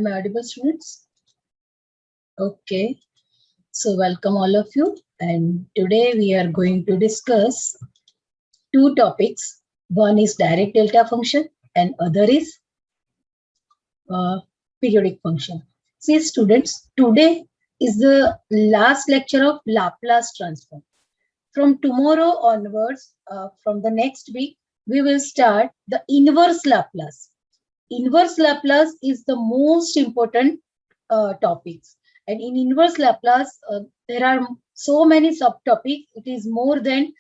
Am I audible, students? Okay. So welcome all of you. And today we are going to discuss two topics. One is direct delta function and other is periodic function. See students, today is the last lecture of Laplace transform. From tomorrow onwards, from the next week, we will start the inverse Laplace. Inverse Laplace is the most important topics. And in inverse Laplace, there are so many subtopics. It is more than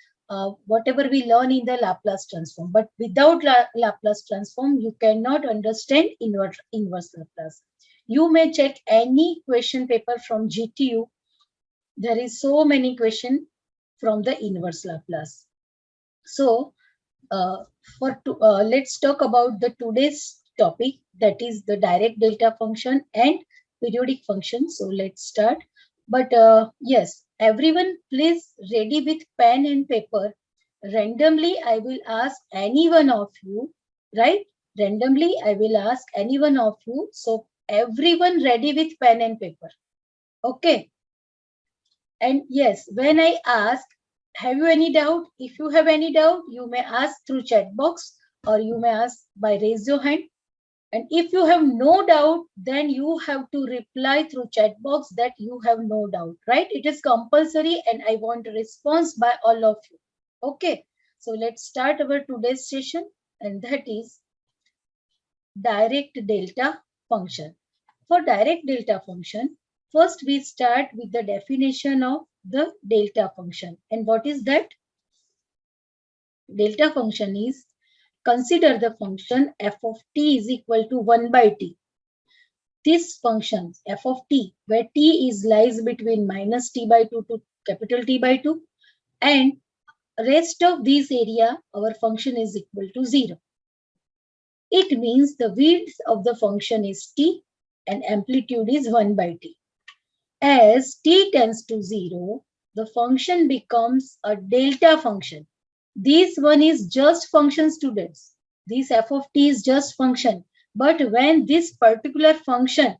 whatever we learn in the Laplace transform. But without Laplace transform, you cannot understand inverse Laplace. You may check any question paper from GTU. There is so many questions from the inverse Laplace. So let's talk about the today's topic, that is the direct delta function and periodic function. So let's start. But yes, everyone please ready with pen and paper. Randomly I will ask any one of you, right? Randomly I will ask any one of you. So everyone ready with pen and paper. Okay. And yes, when I ask, have you any doubt? If you have any doubt, you may ask through chat box or you may ask by raise your hand. And if you have no doubt, then you have to reply through chat box that you have no doubt, right? It is compulsory and I want a response by all of you. Okay, so let's start our today's session, and that is direct delta function. For direct delta function, first we start with the definition of the delta function. And what is that? Delta function is, consider the function f of t is equal to 1 by t. This function f of t, where t is lies between minus t by 2 to capital T by 2, and rest of this area, our function is equal to 0. It means the width of the function is t and amplitude is 1 by t. As t tends to 0, the function becomes a delta function. This one is just function, students. This f of t is just function. But when this particular function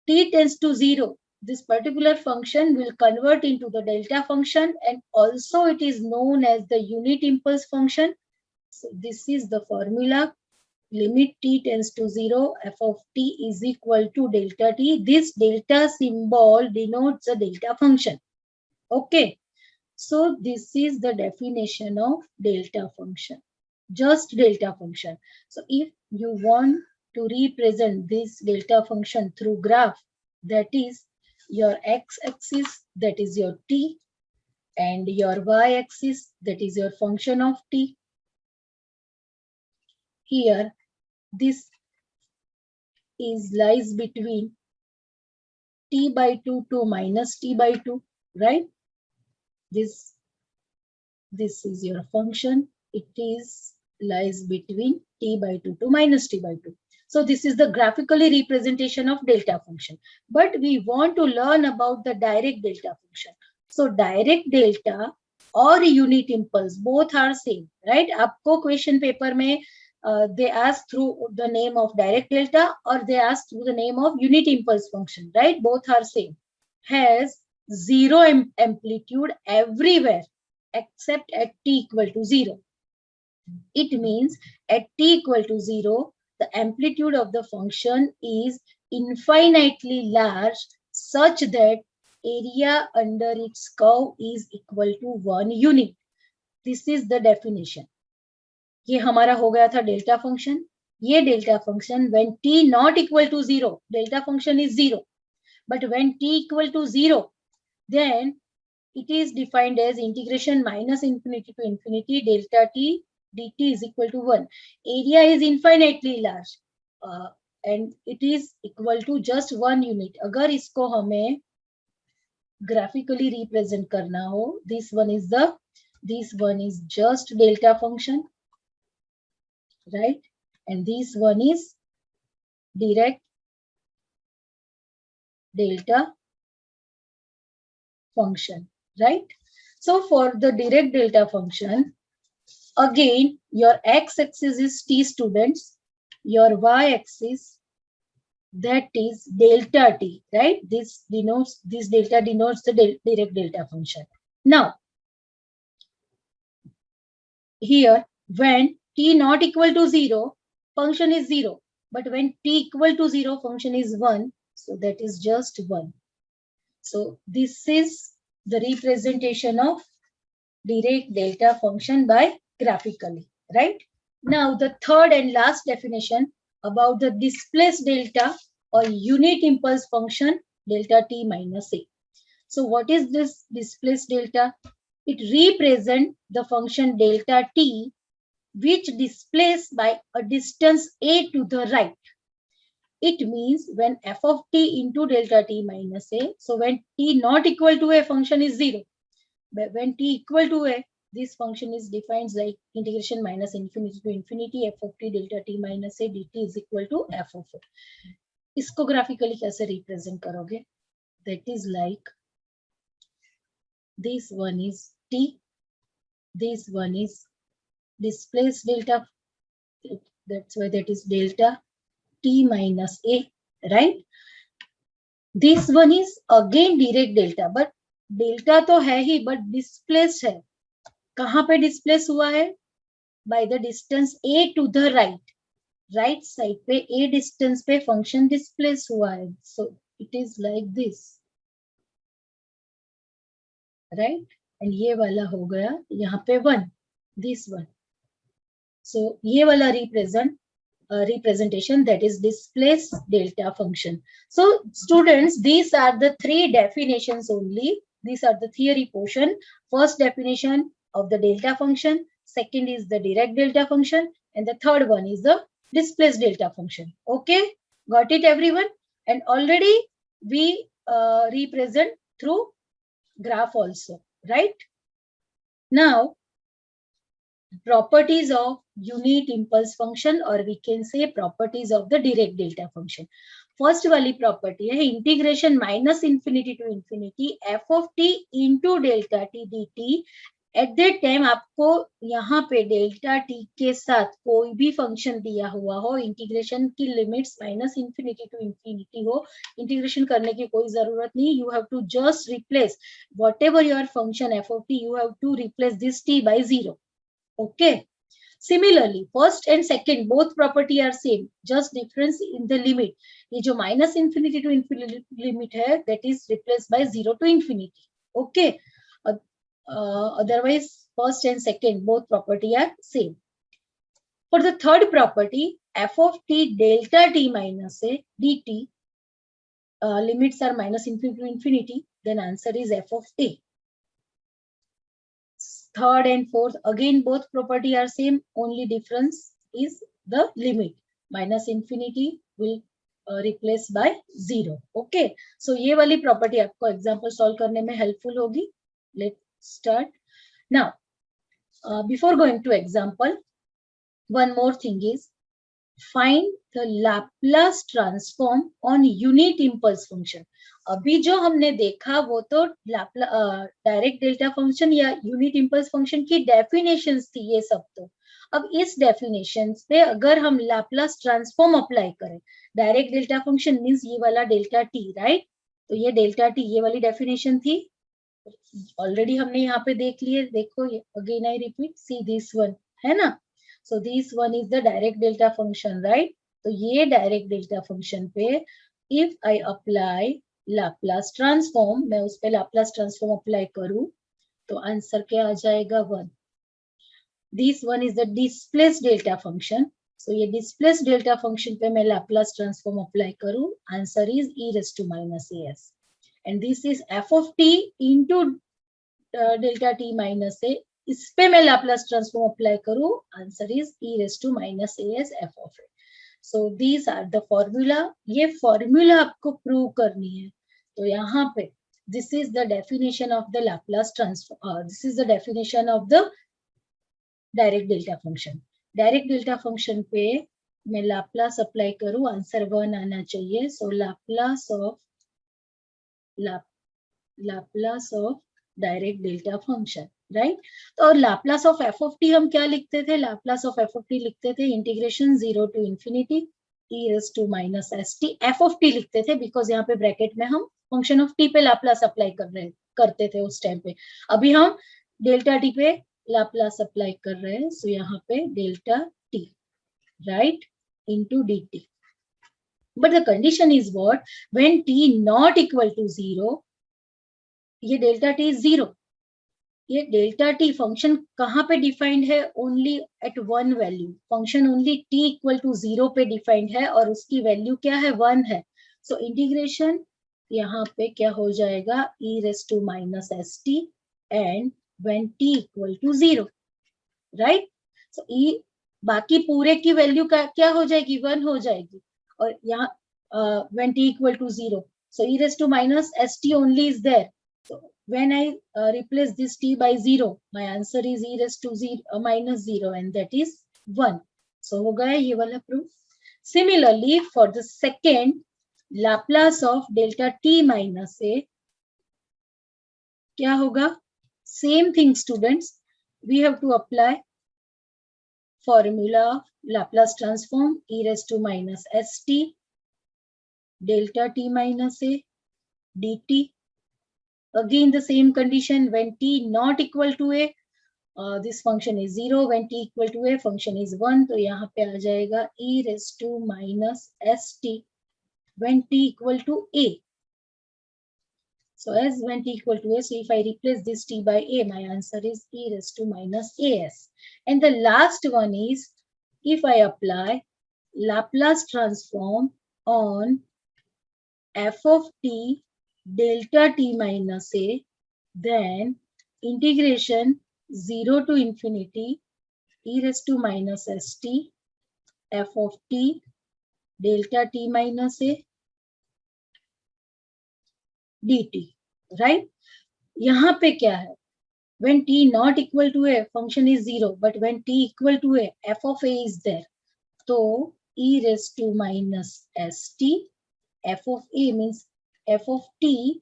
t tends to 0, this particular function will convert into the delta function, and also it is known as the unit impulse function. So this is the formula. Limit t tends to 0, f of t is equal to delta t. This delta symbol denotes a delta function. Okay. So this is the definition of delta function, just delta function. So if you want to represent this delta function through graph, that is your x-axis, that is your t, and your y-axis, that is your function of t. Here, this is lies between t by 2 to minus t by 2, right? This is your function. It is lies between t by 2 to minus t by 2. So this is the graphically representation of delta function. But we want to learn about the direct delta function. So direct delta or unit impulse, both are same, right? Aapko question paper mein they ask through the name of direct delta or they ask through the name of unit impulse function, right? Both are same. Has 0 amplitude everywhere except at t equal to 0. It means at t equal to 0, the amplitude of the function is infinitely large such that area under its curve is equal to 1 unit. This is the definition. ये हमारा हो गया था delta function. ये delta function when t not equal to 0, delta function is 0. But when t equal to 0, then it is defined as integration minus infinity to infinity delta t dt is equal to 1. Area is infinitely large and it is equal to just 1 unit. अगर इसको हमें graphically represent करना हो, this one is just delta function, right? And this one is direct delta function, right? So for the direct delta function, again, your x-axis is t, students. Your y-axis that is delta t, right? This delta denotes the direct delta function. Now, here when t not equal to 0, function is 0. But when t equal to 0, function is 1. So that is just 1. So this is the representation of direct delta function by graphically, right? Now the third and last definition about the displaced delta or unit impulse function delta t minus a. So what is this displaced delta? It represents the function delta t which displaced by a distance a to the right. It means when f of t into delta t minus a, so when t not equal to a, function is 0. But when t equal to a, this function is defined like integration minus infinity to infinity f of t delta t minus a dt is equal to f of a. इसको graphically कैसे represent करोगे? That is like this one is t, this one is displaced delta, that's why that is delta t minus a, right? This one is again direct delta, but delta तो है ही, but displaced है. कहाँ पे displace हुआ है? By the distance a to the right. Right side पे a distance पे function displace हुआ है. So it is like this, right? And ये वाला हो गया यहाँ पे 1, this one. So ये वाला representation, that is displaced delta function. So students, these are the three definitions only. These are the theory portion. First definition of the delta function, second is the direct delta function, and the third one is the displaced delta function. Okay, got it everyone? And already we represent through graph also, right? Now, properties of unit impulse function, or we can say properties of the direct delta function. First वाली property है integration minus infinity to infinity f of t into delta t dt. At that time आपको यहाँ पे delta t के साथ कोई भी function दिया हुआ हो, integration की limits minus infinity to infinity हो, integration करने की कोई जरूरत नहीं. You have to just replace whatever your function f of t, you have to replace this t by 0. Okay. Similarly, first and second both property are same, just difference in the limit. ये जो minus infinity to infinity limit है, that is replaced by 0 to infinity. Okay. Otherwise, first and second both property are same. For the third property, f of t delta t minus a dt, limits are minus infinity to infinity, then answer is f of a. Third and fourth, again both property are same, only difference is the limit. Minus infinity will replace by 0. Okay, so ये वाली property आपको example solve करने में helpful होगी. Let's start. Now, before going to example, one more thing is find the Laplace transform on unit impulse function. अभी जो हमने देखा वो तो डायरेक्ट डेल्टा फंक्शन या यूनिट इंपल्स फंक्शन की डेफिनेशंस थी ये सब. तो अब इस डेफिनेशंस पे अगर हम लैप्लास ट्रांसफॉर्म अप्लाई करें, डायरेक्ट डेल्टा फंक्शन मींस ये वाला डेल्टा टी, राइट? तो ये डेल्टा टी ये वाली डेफिनेशन थी, ऑलरेडी हमने यहाँ पे देख लिए. देखो again I repeat, see this one है ना. So this one is the direct delta function, right? तो ये direct delta function पे if I apply Laplace transform, मैं उस पे Laplace transform apply करूँ तो आंसर क्या आ जाएगा? 1. This one is the displaced delta function. So ये displaced delta function पे मैं Laplace transform apply करूँ, answer is e raised to minus as. And this is f of t into delta t minus a. इस पे मैं Laplace transform apply करूं, answer is e raised to minus as f of a. So these are the formula. ये formula आपको prove करनी है. तो यहाँ पे this is the definition of the Laplace transform. This is the definition of the direct delta function. Direct delta function पे मैं Laplace apply करूं, आंसर 1 आना चाहिए. So Laplace of direct delta function, right? तो और Laplace of f of T हम क्या लिखते थे? Laplace of f of T लिखते थे integration 0 to infinity e raised to minus st f of t लिखते थे बिकॉज यहाँ पे ब्रैकेट में हम फंक्शन ऑफ टी पे लाप्लास अप्लाई करते थे उस टाइम पे. अभी हम डेल्टा टी पे लाप्लास अप्लाई कर रहे हैं. सो यहाँ पे delta T right into dt. But the condition is what? When t not equal to 0, ये डेल्टा टी जीरो. ये डेल्टा टी फंक्शन कहाँ पे डिफाइंड है? Only at one value. Function only t equal to 0 पे defined है और उसकी value क्या है? 1 है. सो इंटीग्रेशन यहाँ पे क्या हो जाएगा? e raised to minus st and when t equal to 0, right. So e बाकी पूरे की वैल्यू का क्या हो जाएगी? 1 हो जाएगी. और यहाँ when t equal to 0, so e raised to minus st only is there. So when I replace this t by 0, my answer is e raised to 0 minus 0 and that is 1. So हो गया ये वाला proof. Similarly, for the second, Laplace of delta t minus a क्या होगा? Same thing students, we have to apply formula of Laplace transform e raised to minus st delta t minus a dt. Again the same condition, when t not equal to a, this function is 0. When t equal to a, function is 1. तो यहाँ पे आ जाएगा e raised to minus st when t equal to a. So as when t equal to a, so if I replace this t by a, my answer is e raised to minus as. And the last one is, if I apply Laplace transform on f of t delta t minus a, then integration 0 to infinity e raised to minus st f of t delta t minus a dt, right. यहाँ पे क्या है? When t not equal to a, function is 0, but when t equal to a, f of a is there. तो e raised to minus st f of a means f of t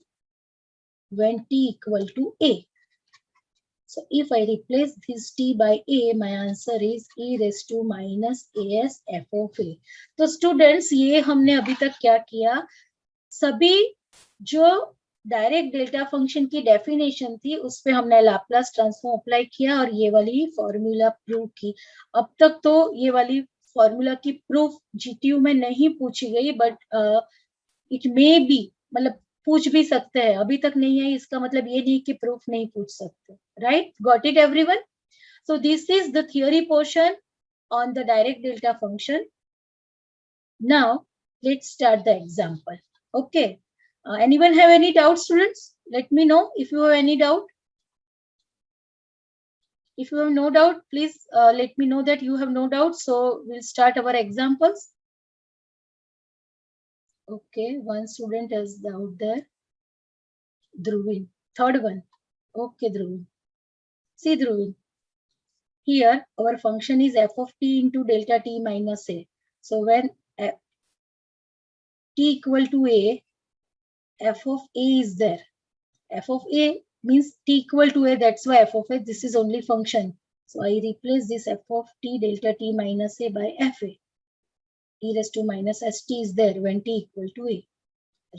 when t equal to a. So if I replace this t by a, my answer is e raised to minus as f of a. तो students ये हमने अभी तक क्या किया? सभी जो direct delta function की डेफिनेशन थी उस पे हमने लाप्लास ट्रांसफॉर्म अप्लाई किया और ये वाली फॉर्मूला प्रूव की. अब तक तो ये वाली फॉर्मूला की प्रूफ जीटीयू में नहीं पूछी गई, बट इट मे बी, मतलब पूछ भी सकते हैं. अभी तक नहीं है इसका मतलब ये नहीं कि प्रूफ नहीं पूछ सकते. Right, got it everyone? So this is the theory portion on the direct delta function. Now let's start the example. Okay, anyone have any doubts, students? Let me know if you have any doubt. If you have no doubt, please let me know that you have no doubt. So we'll start our examples. Okay, one student has doubt there. Dhruvin, third one. Okay, Dhruvin. See, Dhruvin. Here our function is f of t into delta t minus a. So when t equal to a, f of a is there. F of a means t equal to a, that's why f of a, this is only function. So I replace this f of t delta t minus a by fa. E raised to minus st is there when t equal to a,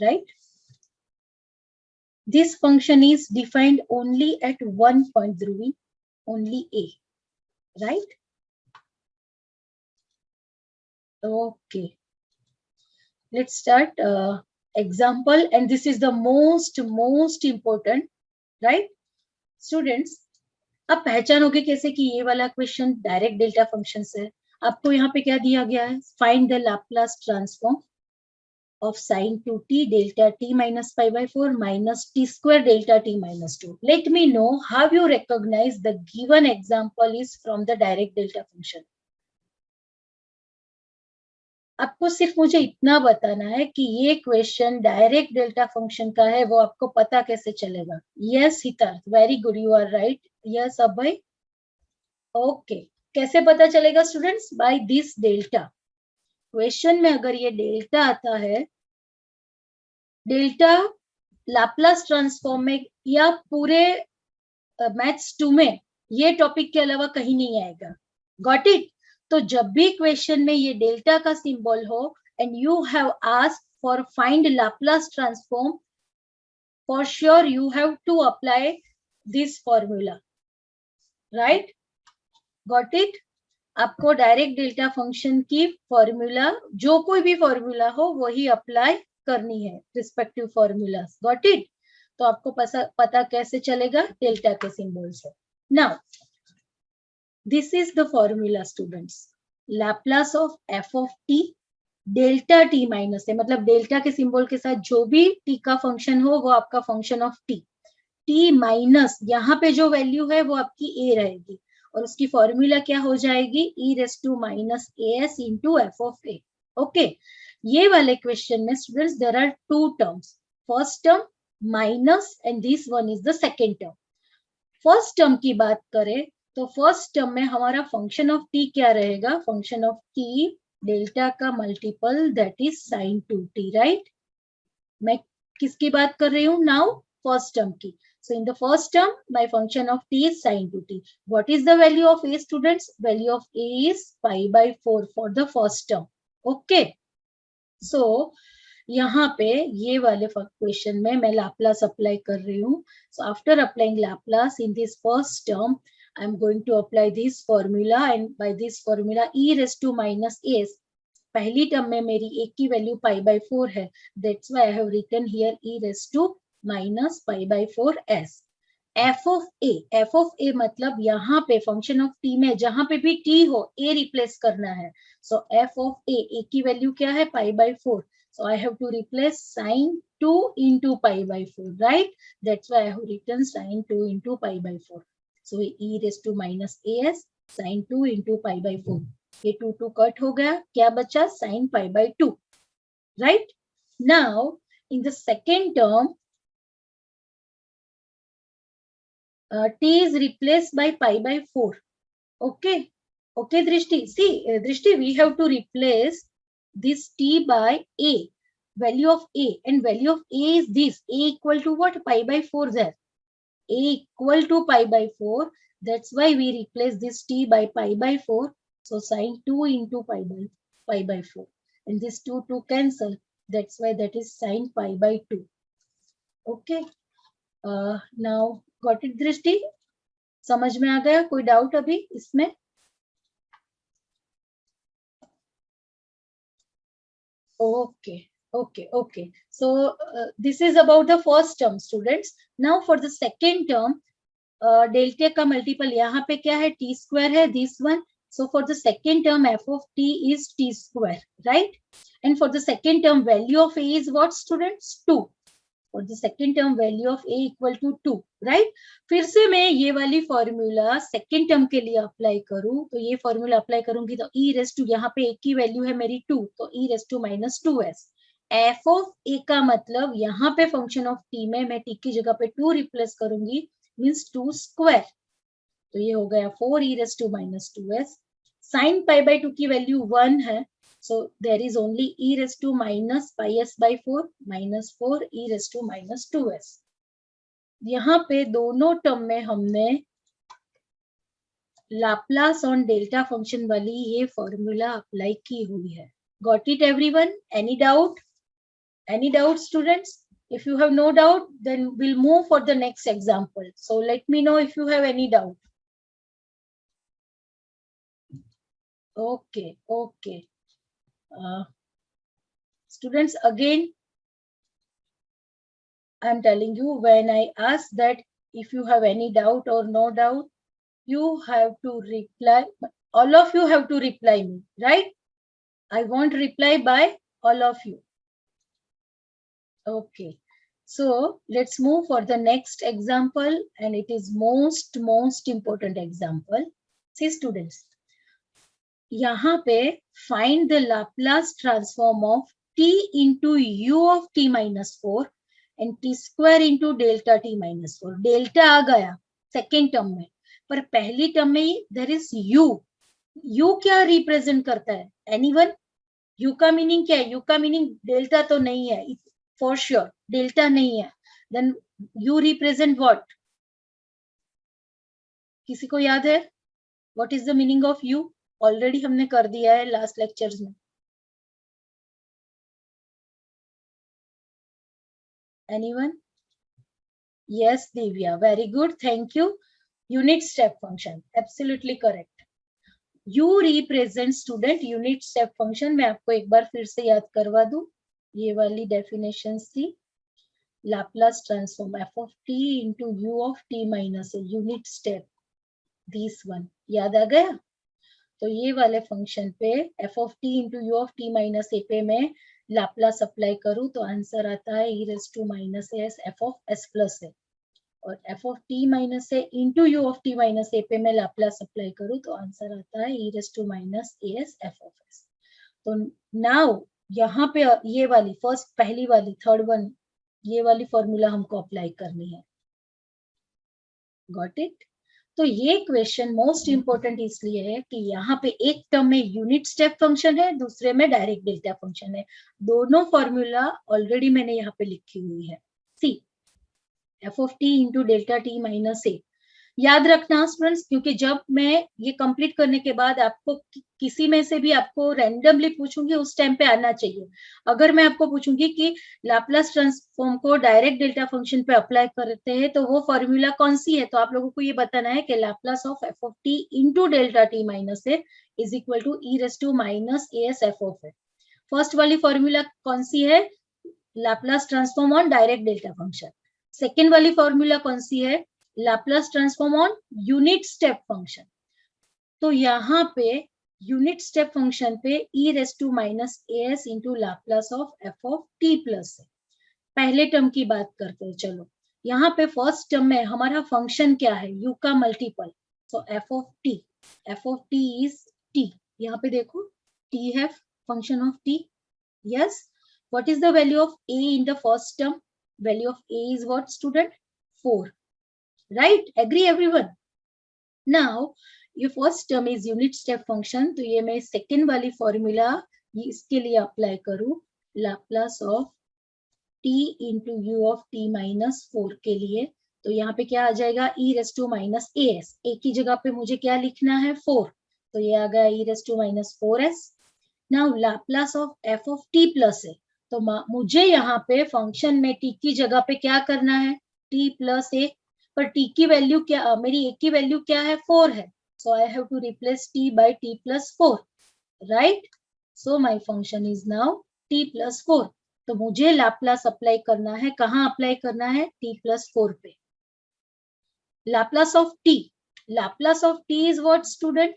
right? This function is defined only at one point, Dhruvi, only a, right? Okay, let's start example, and this is the most important, right students? आप पहचानोगे कैसे कि ये वाला question direct delta function से? आपको यहाँ पे क्या दिया गया है? Find the Laplace transform of sin 2t delta t minus pi by 4 minus t square delta t minus 2. Let me know how you recognize the given example is from the direct delta function. आपको सिर्फ मुझे इतना बताना है कि ये question direct delta function का है, वो आपको पता कैसे चलेगा? Yes Hitarth, very good, you are right. Yes Abhay, okay. कैसे पता चलेगा students? By this delta. Question में अगर ये डेल्टा आता है, डेल्टा लाप्लास ट्रांसफॉर्म में या पूरे मैथ्स 2 में ये टॉपिक के अलावा कहीं नहीं आएगा. Got it? तो जब भी क्वेश्चन में ये डेल्टा का सिंबल हो and you have asked for find Laplace transform, for sure you have to apply this formula, right? Got it? आपको डायरेक्ट डेल्टा फंक्शन की फॉर्मूला, जो कोई भी फॉर्मूला हो वही अप्लाई करनी है, रिस्पेक्टिव फॉर्मूलास। Got it? तो आपको पता कैसे चलेगा? डेल्टा के सिंबल से। Now this is the formula students, Laplace of f of T delta t minus है, मतलब डेल्टा के सिंबल के साथ जो भी टी का फंक्शन हो वो आपका function of T, T minus यहाँ पे जो वैल्यू है वो आपकी ए रहेगी और उसकी फॉर्मूला क्या हो जाएगी? E raise to minus a s into f of a. Okay, ये वाले क्वेश्चन में students there are two terms, first term minus and this one is the second term. First term की बात करें तो फर्स्ट टर्म में हमारा function of T क्या रहेगा? फंक्शन ऑफ टी डेल्टा का multiple that is sine 2t, right? मैं किसकी बात कर रही हूँ नाउ? फर्स्ट टर्म की। So in the first term, my function of t is sin 2t. What is the value of a, students? Value of a is pi by 4 for the first term. Okay. So यहाँ पे ये वाले question में मैं Laplace apply कर रही हूँ. So after applying Laplace in this first term, I am going to apply this formula, and by this formula e raised to minus a. पहली टर्म में मेरी एक की वैल्यू पाई बाय 4 है, that's why I have written here e raised to minus pi by 4s. f of a मतलब यहाँ पे function of t में जहां पे भी t हो a रिप्लेस करना है. So f of a की वैल्यू क्या है? pi by 4. So I have to replace sin 2 into pi by 4, right? That's why I have written sin 2 into pi by 4. So e raised to minus as sin 2 into pi by 4. ये 2 cut हो गया, क्या बचा? sin pi by 2, right? Now in the second term, t is replaced by pi by 4. Okay, Drishti. See, Drishti, we have to replace this t by a, value of a, and value of a is this. A equal to what? Pi by 4 there. A equal to pi by 4. That's why we replace this t by pi by 4. So sin 2 into pi by 4. And this 2 cancel. That's why that is sin pi by 2. Okay. Now got it, दृष्टि? समझ में आ गया? कोई doubt अभी इसमें? Okay. So this is about the first term, students. Now for the second term, delta का multiple यहाँ पे क्या है? t square है, this one. So for the second term, f of t is t square, right? And for the second term, value of a is what, students? 2. For the second term, value of a equal to 2, right? फिर से मैं ये वाली formula second term के लिए apply करूं तो ये फॉर्मूला अप्लाई करूंगी तो e रेस टू, यहाँ पे a की वैल्यू है मेरी 2, तो e raise to minus 2s. f of a का मतलब यहाँ पे फंक्शन ऑफ t में मैं t की जगह पे 2 रिप्लेस करूंगी, मीन्स 2 स्क्वायर. तो ये हो गया 4 e raise to minus 2s. Sine pi by 2 की वैल्यू 1 है. So there is only e raised to minus pi s by 4 minus 4 e raised to minus 2s. यहाँ पे दोनों टर्म में हमने लाप्लास ऑन डेल्टा फंक्शन वाली ये formula apply की हुई है. Got it everyone? Any doubt? Any doubt, students? If you have no doubt, then we'll move for the next example. So let me know if you have any doubt. Okay. Students, again, I'm telling you, when I ask that if you have any doubt or no doubt, you have to reply. All of you have to reply me, right? I want reply by all of you. Okay. So let's move for the next example, and it is most important example. See, students, यहाँ पे find the Laplace transform of t into u of t minus 4 and t square into delta t minus 4. Delta आ गया second term में, पर पहली term में there is u क्या represent करता है? एनीवन? u का मीनिंग क्या है? u का मीनिंग डेल्टा तो नहीं है, फॉर श्योर डेल्टा नहीं है. Then u represent what? किसी को याद है? What is the meaning of u? Already हमने कर दिया है लास्ट लेक्चर्स में. Anyone? Yes Divya, very good, thank you. Unit step function, absolutely correct. यू represent student unit step function. मैं आपको एक बार फिर से याद करवा दूं. ये वाली डेफिनेशन थी. Laplace transform f of t into u of t minus a unit step. This one याद आ गया. तो ये वाले फंक्शन पे f of t into u of t minus a पे मैं लाप्लास अप्लाई करूं तो आंसर आता है e raised to minus as f of s plus a. और f of t minus a into u of t minus a पे मैं Laplace apply करूं तो आंसर आता है e raised to minus as f of s. तो now यहाँ पे ये वाली फर्स्ट, पहली वाली, थर्ड वन, ये वाली फॉर्मूला हमको अप्लाई करनी है. Got it? तो ये क्वेश्चन मोस्ट इंपोर्टेंट इसलिए है कि यहाँ पे एक टर्म में यूनिट स्टेप फंक्शन है, दूसरे में डायरेक्ट डेल्टा फंक्शन है. दोनों फॉर्मूला ऑलरेडी मैंने यहाँ पे लिखी हुई है. C f of t into delta t minus a. याद रखना स्टूडेंट्स, क्योंकि जब मैं ये कंप्लीट करने के बाद आपको किसी में से भी आपको रैंडमली पूछूंगी उस टाइम पे आना चाहिए. अगर मैं आपको पूछूंगी कि लाप्लास ट्रांसफॉर्म को डायरेक्ट डेल्टा फंक्शन पे अप्लाई करते हैं तो वो फॉर्मूला कौन सी है, तो आप लोगों को ये बताना है कि Laplace of f of t into delta t minus a is equal to e raise to minus a s f of a. First वाली फॉर्मूला कौन सी है? Laplace transform on direct delta function. Second वाली formula कौन सी है? Laplace transform on unit step function. तो यहाँ पे यूनिट स्टेप फंक्शन पे e raise to minus a s into Laplace of f of t plus है. पहले टर्म की बात करते हैं. चलो यहाँ पे फर्स्ट टर्म में हमारा फंक्शन क्या है? u का multiple. So F of T is t. यहाँ पे देखो t है function of t. Yes. What is the value of a in the first term? Value of a is what student? 4. Right? Agree everyone? Now ये first term is unit step function. तो ये मैं second वाली formula इसके लिए apply करूं, Laplace of t into you of t minus 4 के लिए. तो यहाँ पे क्या आ जाएगा? e raise to minus a s. A की जगह पे मुझे क्या लिखना है? 4. तो ये आ गया e raise to minus 4s. Now Laplace of f of t plus है. तो मुझे यहाँ पे फंक्शन में t की जगह पे क्या करना है? t प्लस ए. पर t की वैल्यू क्या, मेरी a की वैल्यू क्या है? 4 है. So I have to replace t by t plus 4. Right? So my function is now t plus 4. तो मुझे लाप्लास अप्लाई करना है. कहाँ अप्लाई करना है? t प्लस 4 पे. Laplace of t. Laplace of t is what student?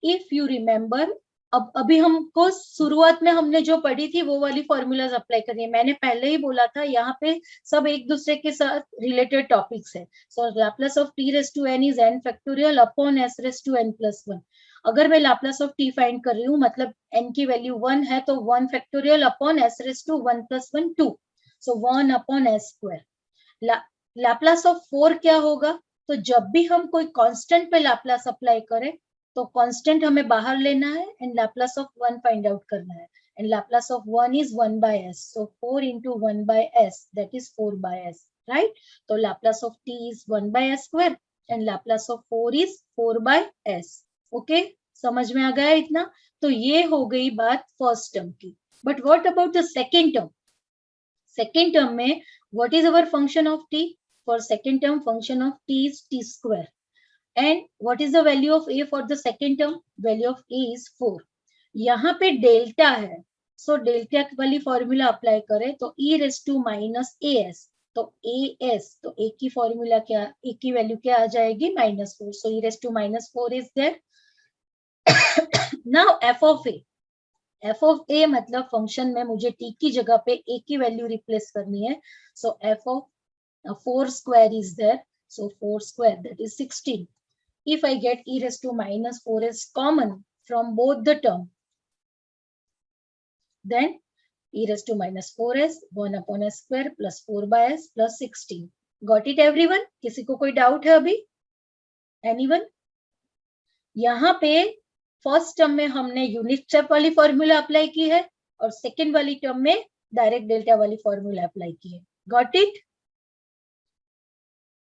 If you remember, अब अभी हमको शुरुआत में हमने जो पढ़ी थी वो वाली फॉर्मूलाज अप्लाई करनी है. मैंने पहले ही बोला था यहाँ पे सब एक दूसरे के साथ रिलेटेड टॉपिक्स है. So Laplace of t raise to n is n factorial upon s raise to n plus 1. अगर मैं लाप्लास ऑफ t फाइंड कर रही हूँ, मतलब n की वैल्यू 1 है, तो 1 factorial upon s raise to 1 plus 1 2. So 1 upon s square. Laplace of 4 क्या होगा? तो जब भी हम कोई कांस्टेंट पे लाप्लास अप्लाई करें तो कांस्टेंट हमें बाहर लेना है and Laplace of 1 find out करना है. And Laplace of 1 is 1 by s. So 4 into 1 by s, that is 4 by s. Right? तो Laplace of t is 1 by s square and Laplace of 4 is 4 by s. Okay, समझ में आ गया इतना? तो ये हो गई बात फर्स्ट टर्म की. But what about the second term? Second term में what is our function of t? For second term function of t is t square. And what is the value of a for the second term? Value of a is 4. यहाँ पे delta है. So delta वाली formula apply करें तो e raise to minus a s. तो a s, तो a की formula क्या, a की वैल्यू क्या आ जाएगी? -4. So e raise to minus 4 is there. Now f of a. f of a मतलब फंक्शन में मुझे t की जगह पे a की वैल्यू रिप्लेस करनी है. सो f of 4 square is there. So 4 square, that is 16. If I get e raised to minus 4 is common from both the term, then e raised to minus 4s 1 upon s square plus 4 by s plus 16. Got it everyone? किसी को कोई doubt है अभी? Anyone? यहाँ पे first term में हमने unit step वाली फॉर्मूला अप्लाई की है और सेकेंड वाली टर्म में डायरेक्ट डेल्टा वाली फॉर्मूला अप्लाई की है. Got it?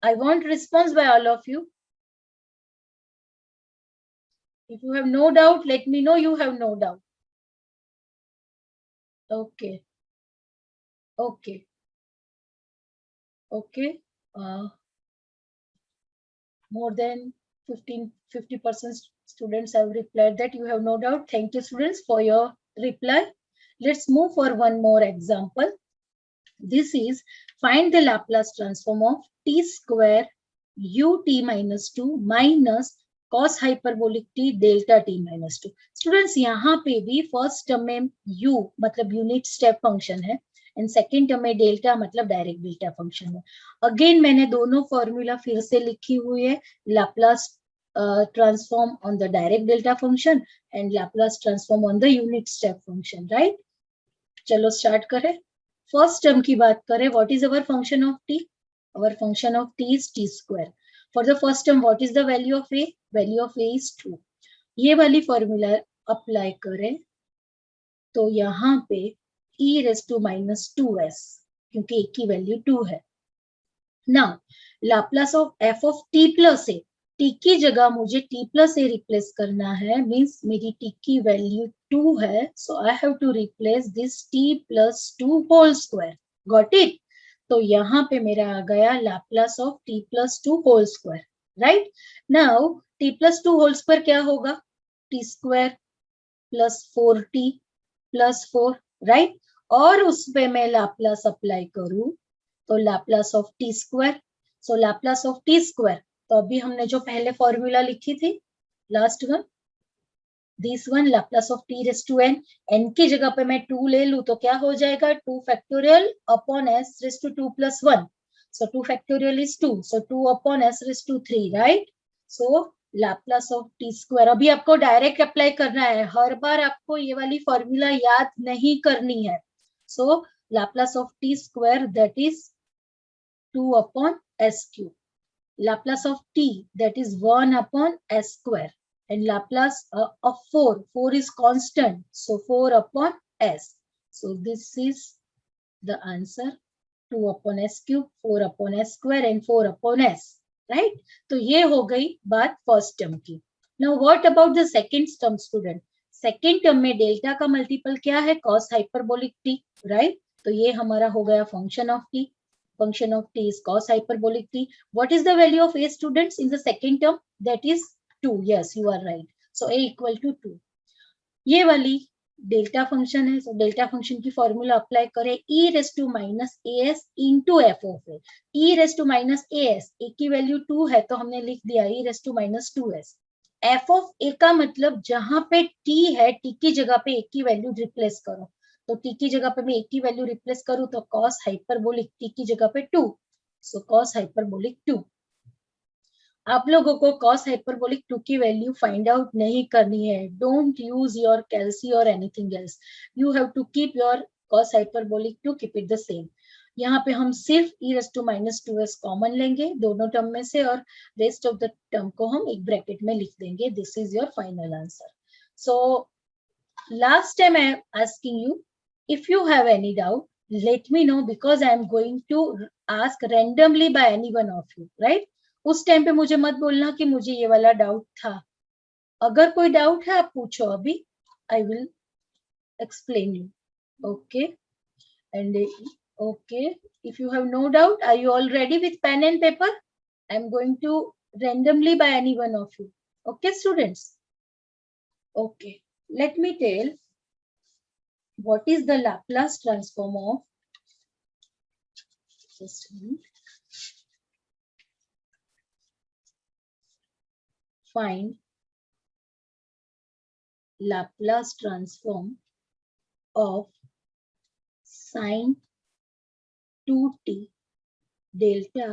I want response by all of you. If you have no doubt, let me know you have no doubt. Okay. Okay. Okay. More than 50% students have replied that you have no doubt. Thank you, students, for your reply. Let's move for one more example. This is find the Laplace transform of t square ut minus 2 minus cos hyperbolic t delta t minus 2. Students यहाँ पे भी first term में u मतलब unit step function है and second term में delta मतलब direct delta function है. Again मैंने दोनों फॉर्मूला फिर से लिखी हुई है. Laplace transform on the direct delta function and Laplace transform on the unit step function. Right, चलो स्टार्ट करें. फर्स्ट टर्म की बात करें, what is our function of T? Our function of T is T square. For the first term what is the value of A? Value of A is 2. ये वाली formula apply करें तो यहाँ पे e raise to minus 2s क्योंकि ए की value 2 है. Now Laplace of f of t plus A, T की जगह मुझे टी प्लस ए रिप्लेस करना है, मीन्स मेरी टी की वैल्यू 2 है, so I have to replace this t plus 2 whole square. Got it? तो यहाँ पे मेरा आ गया Laplace of t plus 2 whole square. Right, now t plus 2 whole square क्या होगा? T square plus 4t plus 4. Right, और उस पे मैं लाप्लास अप्लाई करूं तो Laplace of t square. So Laplace of t square, तो अभी हमने जो पहले फॉर्मूला लिखी थी last one, this one Laplace of t raise to n, n की जगह पे मैं 2 ले लूं तो क्या हो जाएगा? 2 factorial upon s raise to 2 plus 1. So 2 factorial is 2, so 2 upon s raise to 3. Right, so Laplace of t square. अभी आपको डायरेक्ट अप्लाई करना है, हर बार आपको ये वाली फॉर्मूला याद नहीं करनी है. So Laplace of t square that is 2 upon s cube. Laplace of t that is 1 upon s square. And Laplace of 4 is constant. So 4 upon s. So this is the answer. 2 upon s cube, 4 upon s square and 4 upon s. Right? तो ये हो गई बात first term की. Now what about the second term, student? Second term में delta का multiple क्या है? cos hyperbolic t. Right? तो ये हमारा हो गया function of t. Function of t is cos hyperbolic t. What is the value of a, students, in the second term? That is 2. Yes, you are right. So a equal to 2. ये वाली delta function है, so delta function की formula apply करें, e raise to minus as into f of a. e raise to minus as, a की value 2 है तो हमने लिख दिया e raise to minus 2s. F of a का मतलब जहां पे t है, t की जगह पे a की वैल्यू रिप्लेस करो. तो t की जगह पे मैं a की वैल्यू रिप्लेस करूं तो cos हाइपरबोलिक t की जगह पे 2. सो cos हाइपरबोलिक 2. आप लोगों को cos हाइपरबोलिक 2 की वैल्यू फाइंड आउट नहीं करनी है. डोंट यूज योर कैल्सी और anything else. You have to keep your cos hyperbolic 2, keep it the same. यहाँ पे हम सिर्फ e raise to minus 2s common लेंगे दोनों टर्म में से और रेस्ट ऑफ द टर्म को हम एक ब्रैकेट में लिख देंगे. This is your final answer. So last time I am asking you, if you have any doubt, let me know because I am going to ask randomly by any one of you. Right? उस time पे मुझे मत बोलना कि मुझे ये वाला doubt था. अगर कोई डाउट है आप पूछो अभी. I will explain you. Okay? And okay, if you have no doubt, are you all ready with pen and paper? I am going to randomly by any one of you. Okay, students? Okay. Let me tell what is the Laplace transform of, just a minute. Find Laplace transform of sine 2t delta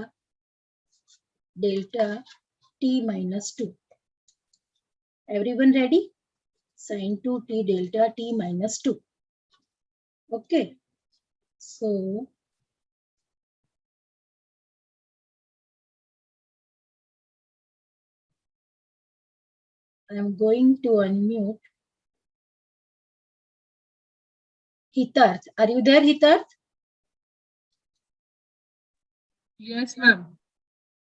t minus 2. Everyone ready? Sine 2t delta t minus 2. Okay. So I am going to unmute Hitarth. Are you there, Hitarth? Yes, ma'am.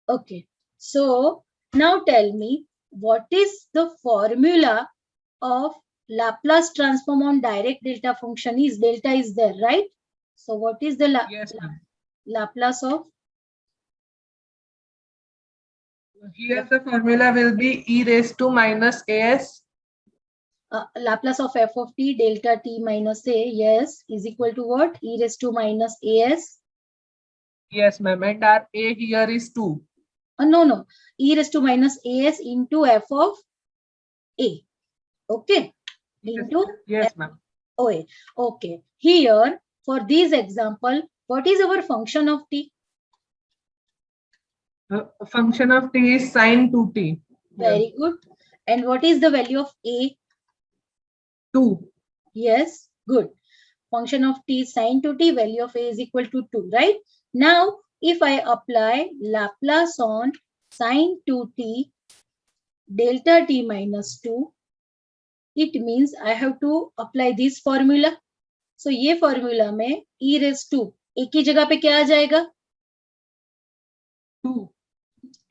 Okay. So now tell me, what is the formula of Laplace transform on direct delta function? Is delta is there, right? So what is the Yes, ma'am. Laplace of? Here the formula will be e raised to minus as. Laplace of f of t delta t minus a, yes, is equal to what? E raised to minus as. Yes, ma'am. And our a here is 2. No. E raised to minus as into f of a. Okay. Into Yes, ma'am. OA. Okay. Here, for this example, what is our function of t? Function of t is sine 2t. Very good. And what is the value of a? 2. Yes, good. Function of t sine 2t, value of a is equal to 2, right? Now, if I apply Laplace on sine 2t delta t minus 2, it means I have to apply this formula. So, ये formula में e raised to एक की जगह पे क्या आ जाएगा? 2.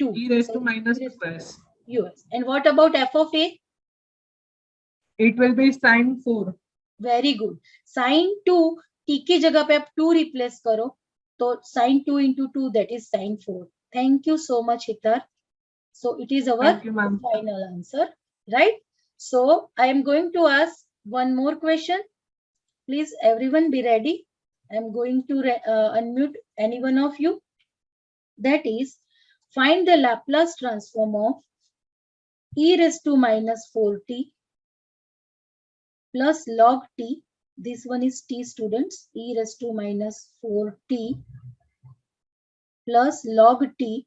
2. E raised So, to minus 2s. US. And what about f of a? It will be sine 4. Very good. Sine 2 t की जगह पे आप 2 रिप्लेस करो तो sine 2 into 2 that is sine 4. Thank you so much, Hitar. So it is our Thank you, ma'am. final answer, right? So I am going to ask one more question. Please everyone be ready. I am going to unmute any one of you. That is, find the Laplace transform of e raised to minus 4t plus log t. This one is t, students. E raised to minus 4t plus log t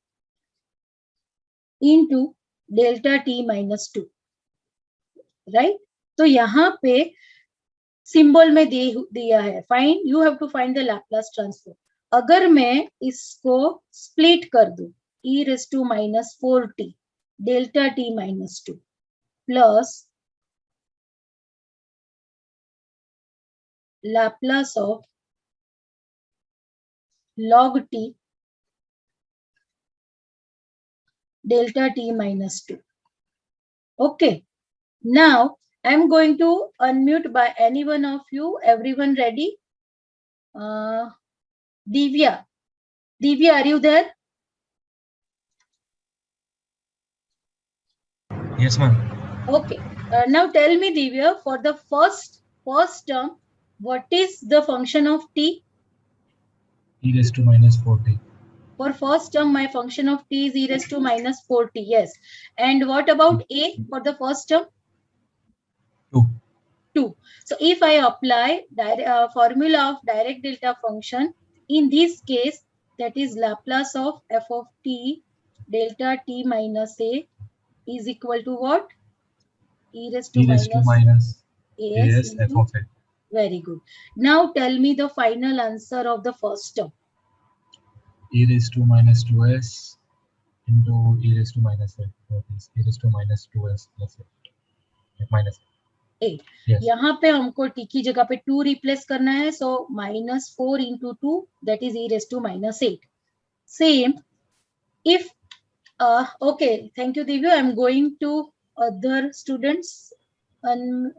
into delta t minus 2. Right? तो यहाँ पे symbol में दिया है find, you have to find the Laplace transform. अगर मैं इसको split कर दूं, e raised to minus 4t delta t minus 2 plus Laplace of log t delta t minus 2. Okay. Now, I'm going to unmute by any one of you. Everyone ready? Divya. Divya, are you there? Yes, ma'am. Okay. Now tell me, Divya, for the first term, what is the function of t? E raised to minus 4t. For first term, my function of t is e raised to minus 4t. Yes. And what about a for the first term? 2. 2. So if I apply formula of direct delta function, in this case, that is Laplace of f of t delta t minus a is equal to what? E raised to minus as f of a. Very good. Now tell me the final answer of the first term. E raised to minus 2s into e raised to minus a. That is e raised to minus 2s plus a. Minus a. Yes. यहाँ पे हमको t की जगह पे 2 replace करना है, so minus 4 into 2 that is e raised to minus 8. Same. If okay, thank you, Divya. I'm going to other students. And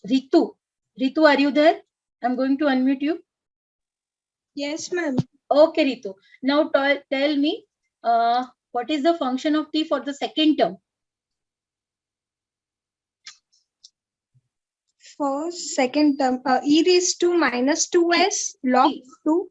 Ritu, are you there? I'm going to unmute you. Yes, ma'am. Okay, Ritu. Now tell me, what is the function of t for the second term? For second term, e raised to minus 2s log 2.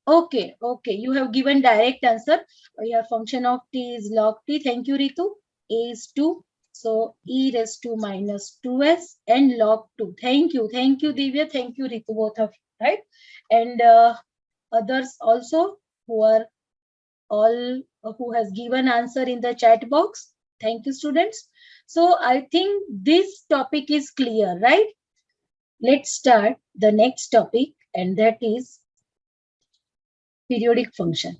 Okay. You have given direct answer. Your function of t is log t. Thank you, Ritu. A is 2. So e raised to minus 2s and log 2. Thank you, Divya. Thank you, Ritu, both of you, right? And others also who has given answer in the chat box. Thank you, students. So I think this topic is clear, right? Let's start the next topic, and that is periodic function.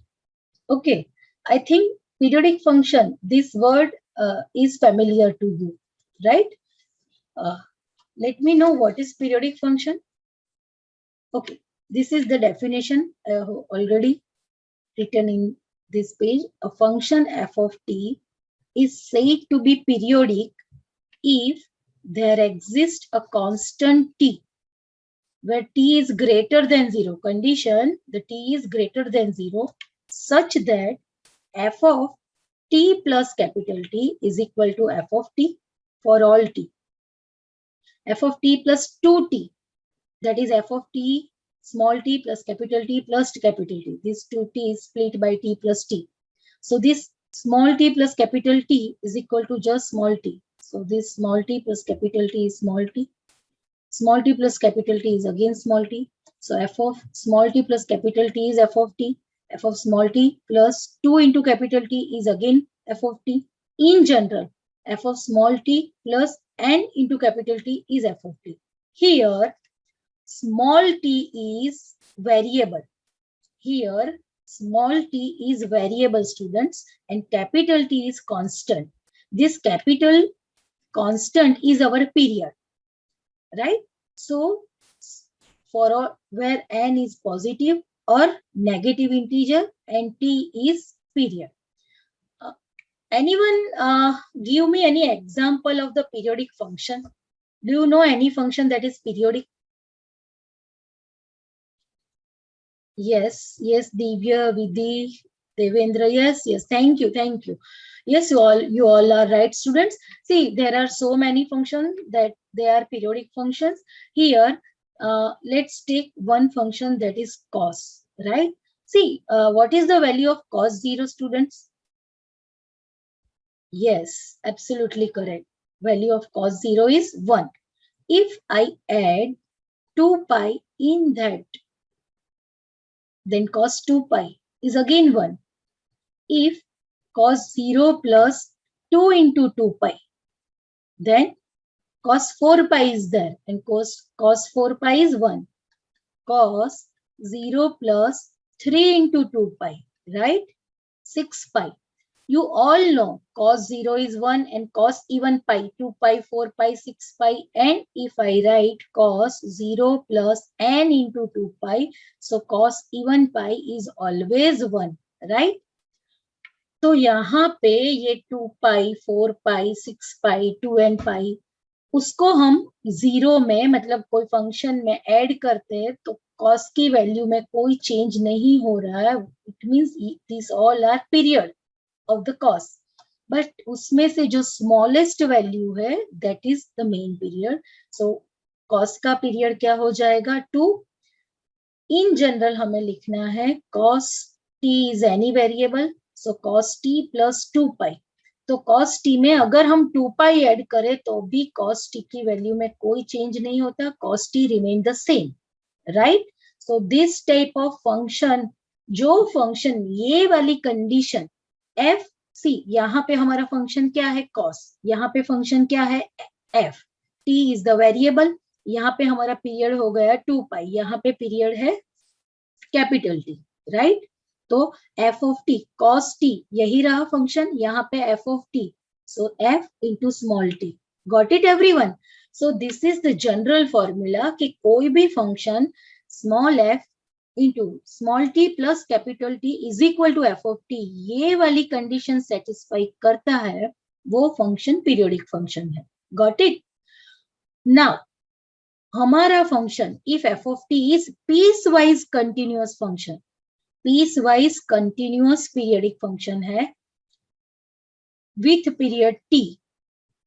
Okay, I think periodic function, this word is familiar to you, right? Let me know what is periodic function. Okay, this is the definition I have already written in this page, a function f of t is said to be periodic if there exists a constant t where t is greater than 0, condition the t is greater than 0, such that f of t plus capital T is equal to f of t for all t. F of t plus 2t, that is f of t small t plus capital T plus capital T. This 2t is split by t plus t. So this small t plus capital T is equal to just small t. So this small t plus capital T is small t. Small t plus capital T is again small t. So f of small t plus capital T is f of t. F of small t plus 2 into capital T is again f of t. In general, f of small t plus n into capital T is f of t. Here, small t is variable. Here, small t is variable, students, and capital T is constant. This capital constant is our period, right? So, for all, where n is positive or negative integer and t is period. Anyone give me any example of the periodic function? Do you know any function that is periodic? Yes, Divya, Vidhi, Devendra, yes, thank you. Yes, you all are right, students. See, there are so many functions that they are periodic functions. Here, let's take one function that is cos, right? See, what is the value of cos 0, students? Yes, absolutely correct. Value of cos 0 is 1. If I add 2 pi in that, then cos 2 pi is again 1. If cos 0 plus 2 into 2 pi, then cos 4 pi is there, and cos 4 pi is 1. Cos 0 plus 3 into 2 pi, right? 6 pi. You all know cos 0 is 1 and cos even pi, 2 pi, 4 pi, 6 pi. And if I write cos 0 plus n into 2 pi, so cos even pi is always 1, right? तो यहाँ पे ये 2 pi, 4 pi, 6 pi, 2n pi, उसको हम 0 में मतलब कोई function में ऐड करते हैं तो cos की वैल्यू में कोई चेंज नहीं हो रहा है. It means this all are period of the cos, but उसमें से जो smallest value है that is the main period. So cos का period क्या हो जाएगा 2. In general हमें लिखना है cos t is any variable, so cos t plus 2 pi. तो cos t में अगर हम 2 pi ऐड करें तो भी cos t की वैल्यू में कोई चेंज नहीं होता, cos t remain the same, right? So this type of function, जो फंक्शन ये वाली कंडीशन f, सी यहाँ पे हमारा फंक्शन क्या है cos, यहाँ पे फंक्शन क्या है f, t is the variable, यहाँ पे हमारा पीरियड हो गया 2 pi, यहाँ पे पीरियड है कैपिटल T, राइट? तो f of t cos t यही रहा फंक्शन, यहाँ पे f of t, so f into small t. Got it everyone? So this is the general formula कि कोई भी function small f into small t plus capital T is equal to f of t, ये वाली condition satisfy करता है वो function periodic function है. Got it? Now हमारा function if f of t is piecewise continuous function, piecewise continuous periodic function है with period t,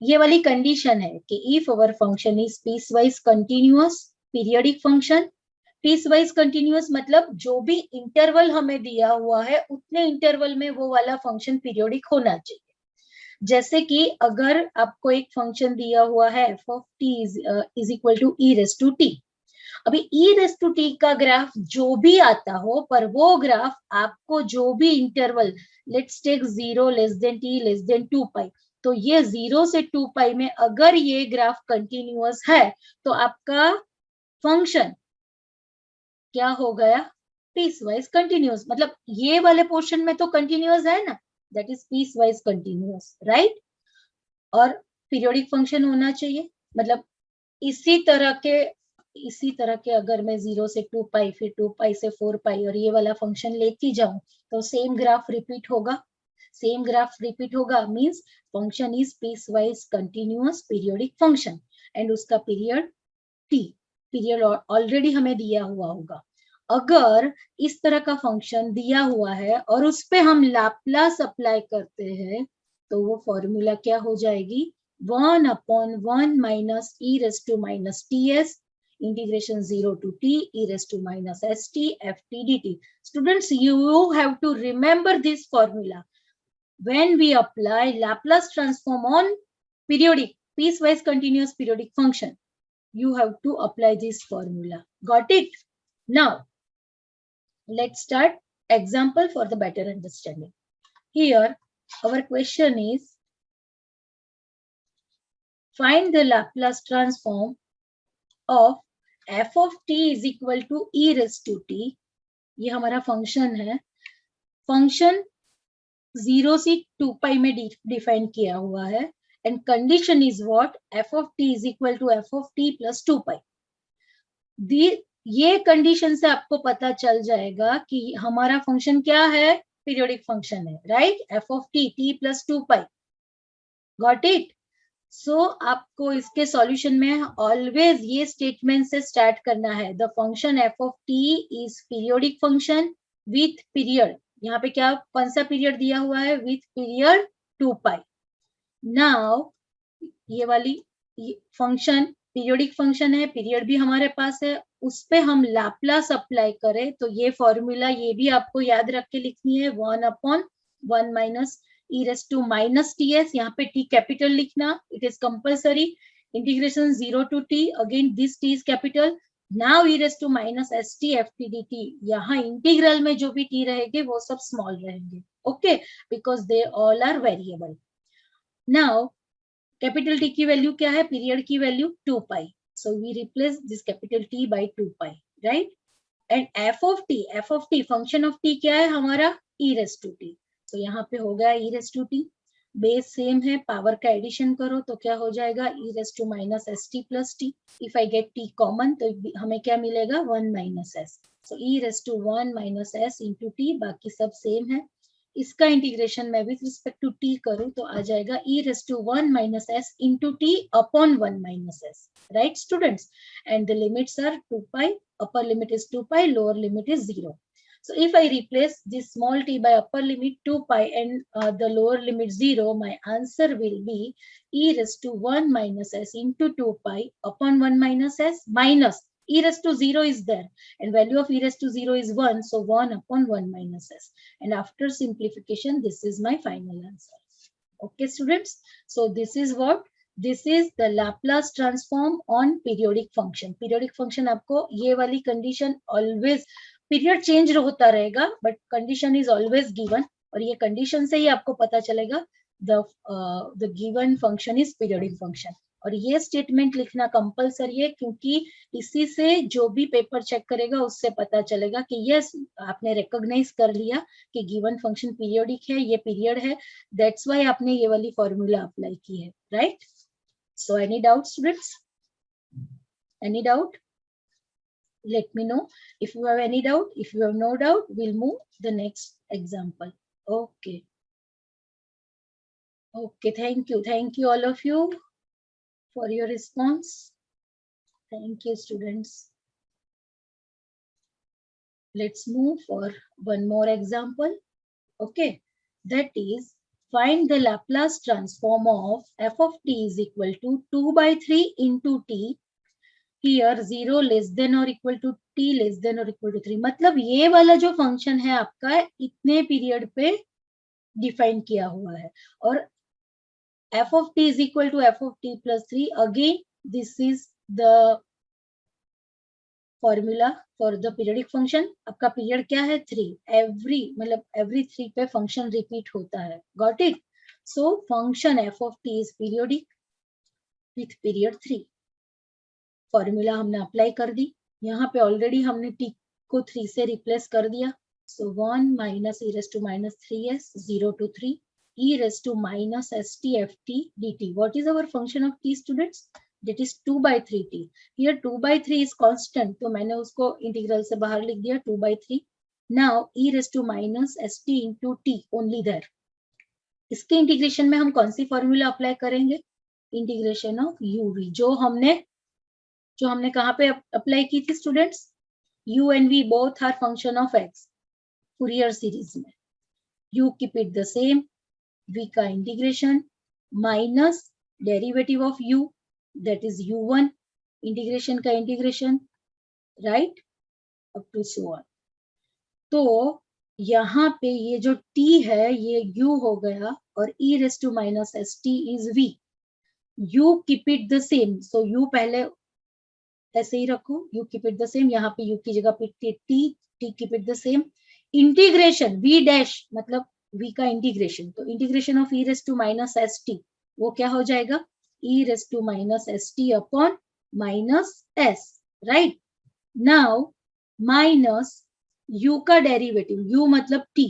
ये वाली कंडीशन है कि if our function is piecewise continuous periodic function, piecewise continuous मतलब जो भी इंटरवल हमें दिया हुआ है उतने इंटरवल में वो वाला फंक्शन पीरियोडिक होना चाहिए. जैसे कि अगर आपको एक फंक्शन दिया हुआ है f of t is equal to e raised to t, अभी e raised to t का ग्राफ जो भी आता हो, पर वो ग्राफ आपको जो भी interval, let's take 0 less than t less than 2 pi, तो ये 0 से 2 पाई में अगर ये ग्राफ कंटिन्यूअस है तो आपका फंक्शन क्या हो गया पीसवाइज कंटिन्यूअस, मतलब ये वाले पोर्शन में तो कंटिन्यूअस है ना, that is piecewise continuous, right? और पीरियोडिक फंक्शन होना चाहिए, मतलब इसी तरह के इसी तरह के अगर मैं 0 से 2 पाई फिर 2 पाई से 4 पाई और ये वाला फंक्शन लेती जाऊं तो सेम ग्राफ रिपीट होगा. सेम ग्राफ रिपीट होगा means function is peace wise continuous periodic function and उसका पीरियड t, पीरियड ऑलरेडी हमें दिया हुआ होगा. अगर इस तरह का फंक्शन दिया हुआ है और उस पे हम लाप्लास अप्लाई करते हैं तो वो फॉर्मूला क्या हो जाएगी, 1/1 minus e raised to minus ts integration 0 to t e raised to minus st ft dt. Students, you have to remember this formula. When we apply Laplace transform on periodic, piecewise continuous periodic function, you have to apply this formula. Got it? Now, let's start example for the better understanding. Here, our question is, find the Laplace transform of f of t is equal to e raised to t. ये हमारा function है. Function 0 से 2 पाई में define किया हुआ है and condition is what, f of t is equal to f of t plus 2 पाई. ये condition से आपको पता चल जाएगा कि हमारा फंक्शन क्या है, पीरियोडिक फंक्शन है, right? f of t, t plus 2 pi. Got it? So आपको इसके सॉल्यूशन में ऑलवेज ये स्टेटमेंट से स्टार्ट करना है, the function f of t is periodic function with period. यहाँ पे क्या कौन सा पीरियड दिया हुआ है, विथ पीरियड 2 पाई. नाउ ये वाली फंक्शन पीरियोडिक फंक्शन है, पीरियड भी हमारे पास है, उस पे हम लाप्लास अप्लाई करें तो ये फॉर्मूला ये भी आपको याद रख के लिखनी है, 1/1 minus e raised to minus ts. यहाँ पे t कैपिटल लिखना, it is compulsory. Integration 0 to t, again this t is capital. Now e raised to minus st ft dt, यहाँ इंटीग्रल में जो भी t रहेंगे वो सब स्मॉल रहेंगे, okay, because they all are variable. Now capital T की value क्या है, पीरियड की value 2 pi. So we replace this capital T by 2 pi, right? And f of t function of t क्या है हमारा, e raised to t. तो यहाँ पे हो गया e raised to t. Base same है, पावर का एडिशन करो तो क्या हो जाएगा, e raised to minus st plus t. If I get t common तो हमें क्या मिलेगा, 1 minus s. So e raised to 1 minus s into t, बाकी सब सेम है. इसका इंटीग्रेशन मैं विथ रिस्पेक्ट टू t करूं तो आ जाएगा e raised to 1 minus s into t upon 1 minus s, right students? And the limits are 2 pi, upper limit is 2 pi, lower limit is 0. So if I replace this small t by upper limit 2 pi and the lower limit 0, my answer will be e raised to 1 minus s into 2 pi upon 1 minus s minus e raised to 0 is there and value of e raised to 0 is 1, so 1 upon 1 minus s. And after simplification, this is my final answer. Okay students, so this is what, this is the Laplace transform on periodic function. Periodic function आपको ये वाली condition always, period change होता रहेगा but condition is always given, और ये condition से ही आपको पता चलेगा the given function is periodic function. और ये स्टेटमेंट लिखना कंपलसरी है क्योंकि इसी से जो भी पेपर चेक करेगा उससे पता चलेगा कि यस आपने रिकॉग्नाइज कर लिया कि गिवन फंक्शन पीरियोडिक है, ये पीरियड है, दैट्स व्हाई आपने ये वाली फॉर्मूला अप्लाई की है, right? So any doubt students, any doubt? Let me know if you have any doubt. If you have no doubt, we'll move the next example. Okay. Okay, thank you all of you for your response. Thank you students. Let's move for one more example. Okay, that is, find the Laplace transform of f of t is equal to 2 by 3 into t. Here 0 less than or equal to t less than or equal to 3. मतलब ये वाला जो function है आपका इतने period पे define किया हुआ है, और f of t is equal to f of t plus 3. Again this is the formula for the periodic function. आपका पीरियड क्या है, 3. एवरी 3 पे फंक्शन रिपीट होता है. Got it? So function f of t is periodic with period 3. Formula हमने apply कर दी, यहाँ पे ऑलरेडी हमने t को 3 से रिप्लेस कर दिया. सो 1 minus e raised to minus 3s 0 to 3 e raised to minus st ft dt. What is our function of t students? that is 2/3t. Here 2/3 is constant, तो मैंने उसको इंटीग्रल से बाहर लिख दिया 2/3. Now e raised to minus st into t only there. इसके integration में हम कौन सी फॉर्मूला अप्लाई करेंगे? इंटीग्रेशन ऑफ uv, जो हमने कहाँ पे अप्लाई की थी students? u and v both are function of x, Fourier series में. u keep it the same, v का integration minus derivative of u, that is u1, integration का integration, right, up to so on. तो यहाँ पे ये जो t है ये u हो गया और e raised to minus st is v. u keep it the same, so u पहले ऐसे ही रखो, u keep it the same, यहाँ पे u की जगह पे t keep it the same. Integration v dash मतलब v का इंटीग्रेशन, तो integration of e raised to minus st वो क्या हो जाएगा? e raised to minus st upon minus s, right. Now minus u का डेरिवेटिव, u मतलब t,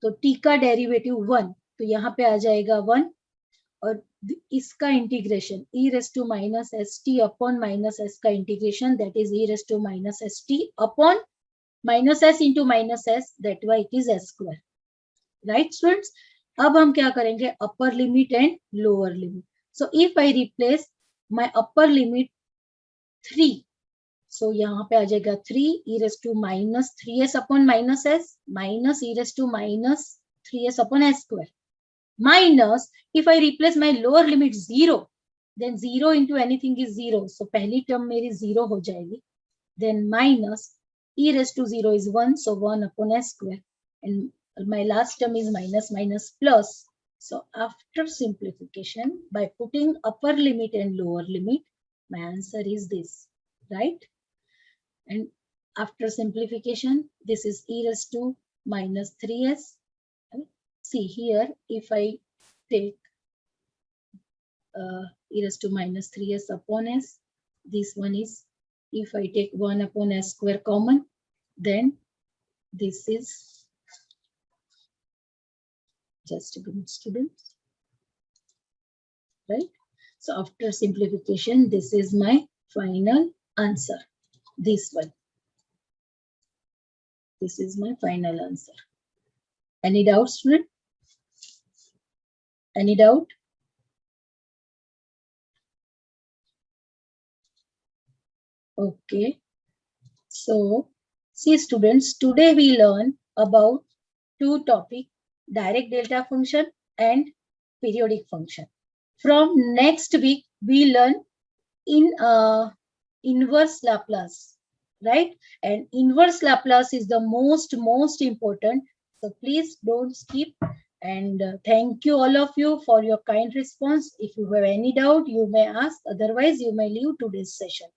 तो t का डेरिवेटिव 1, तो यहाँ पे आ जाएगा 1, और इसका integration e raised to minus st upon minus s का integration, that is e raised to minus st upon minus s into minus s, that why it is s square, right students. अब हम क्या करेंगे? Upper limit and lower limit. So if I replace my upper limit 3, सो यहाँ पे आ जाएगा 3 e raised to minus 3s upon minus s minus e raised to minus 3s upon s square, minus if I replace my lower limit 0, then 0 into anything is 0, so पहली term मेरी 0 हो जाएगी. Then minus e raised to 0 is 1, so 1 upon s square, and my last term is minus minus plus. So after simplification, by putting upper limit and lower limit, my answer is this, right? And after simplification, this is e raised to minus 3s. See here, if I take e raised to minus 3s upon s, this one is, if I take 1 upon s square common, then this is, just a minute students, right? So after simplification, this is my final answer, this one. This is my final answer. Any doubt, student? Any doubt? Okay. So, see students, today we learn about two topics, direct delta function and periodic function. From next week, we learn in inverse Laplace, right? And inverse Laplace is the most important. So please don't skip. And thank you all of you for your kind response. If you have any doubt, you may ask. Otherwise, you may leave today's session.